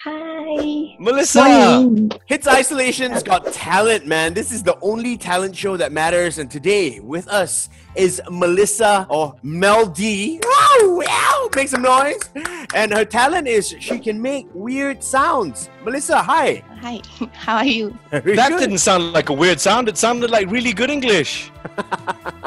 Hi. Melissa, Morning. HITZ Isolation's got talent, man. This is the only talent show that matters. And today with us is Melissa, or Mel D. Wow, wow, make some noise. And her talent is she can make weird sounds. Melissa, hi. Hi. How are you? Very That good. didn't sound like a weird sound. It sounded like really good English.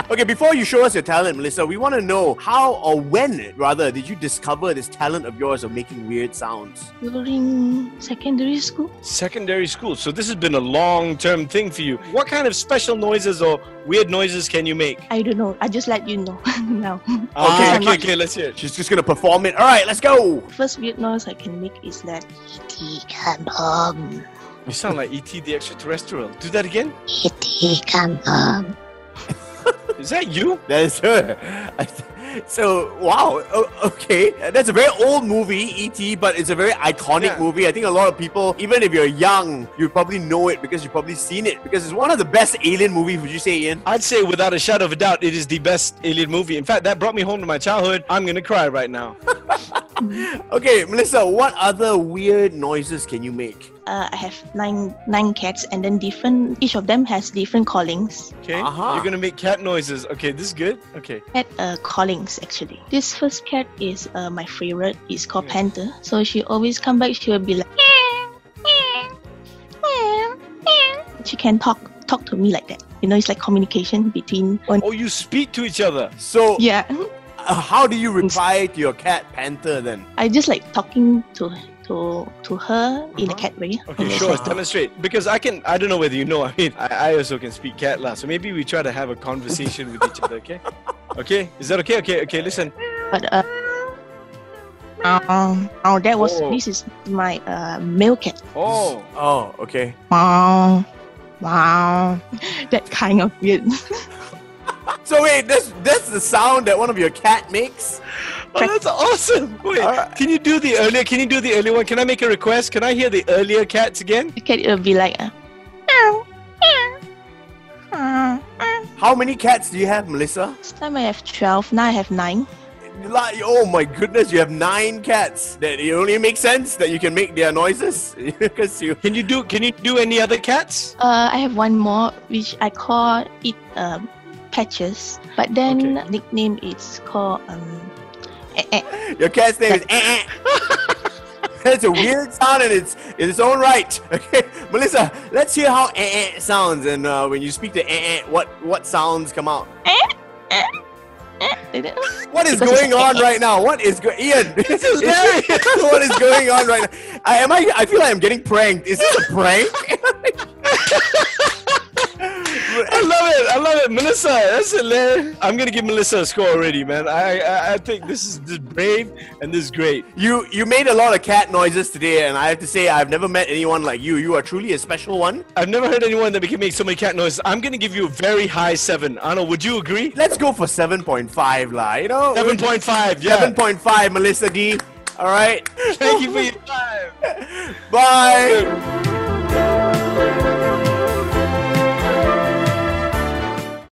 Okay, before you show us your talent, Melissa, we want to know how or when, rather, did you discover this talent of yours of making weird sounds? During secondary school? Secondary school. So this has been a long-term thing for you. What kind of special noises or weird noises can you make? I don't know. I just let you know now. Okay, let's hear it. She's just gonna perform it. All right, let's go. First weird noise I can make is that E.T. come home. You sound like E.T. the extraterrestrial. Do that again. E.T. come home. Is that you? That is her. So, wow, okay. That's a very old movie, E.T., but it's a very iconic movie. I think a lot of people, even if you're young, you probably know it because you've probably seen it. Because it's one of the best alien movies, would you say, Ian? I'd say without a shadow of a doubt, it is the best alien movie. In fact, that brought me home to my childhood. I'm gonna cry right now. Okay, Melissa, what other weird noises can you make? I have nine cats, and then each of them has different callings. Okay, Uh-huh. you're gonna make cat noises. Okay, this is good. Okay. Cat callings actually. This first cat is my favorite. It's called Panther. So she always come back. She will be like, she can talk to me like that. You know, it's like communication between. Oh, you speak to each other. So, Yeah, how do you reply to your cat, Panther, then? I just like talking to her in a cat way. Okay, sure. Demonstrate. Because I don't know whether you know. I mean, I also can speak cat lah. So maybe we try to have a conversation with each other. Okay. Okay. Is that okay? Okay. Listen. But this is my male cat. Oh. Oh, okay. That kind of weird. So wait, that's the sound that one of your cat makes? Oh, that's awesome. Wait, can you do the earlier? Can you do the earlier one? Can I make a request? Can I hear the earlier cats again? The cat will be like, How many cats do you have, Melissa? Last time I have 12, now I have 9. Like, oh my goodness, you have 9 cats. That it only makes sense that you can make their noises because you. Can you do any other cats? I have one more which I call it Patches, but then nickname is called Your cat's name is That's a weird sound and it's in its own right. Okay, Melissa, let's hear how sounds, and when you speak to what sounds come out? What is going on right now? What is Ian? This is hilarious. What is going on right now? I feel like I'm getting pranked. Is this a prank? I love it, Melissa. That's hilarious. I'm gonna give Melissa a score already, man. I think this is brave and this is great. You made a lot of cat noises today, and I have to say I've never met anyone like you. You are truly a special one. I've never heard anyone that can make so many cat noises. I'm gonna give you a very high 7. Arnold, would you agree? Let's go for 7.5 lah. You know, 7.5. Yeah. 7.5, Melissa D. All right. Thank you for your time. Bye.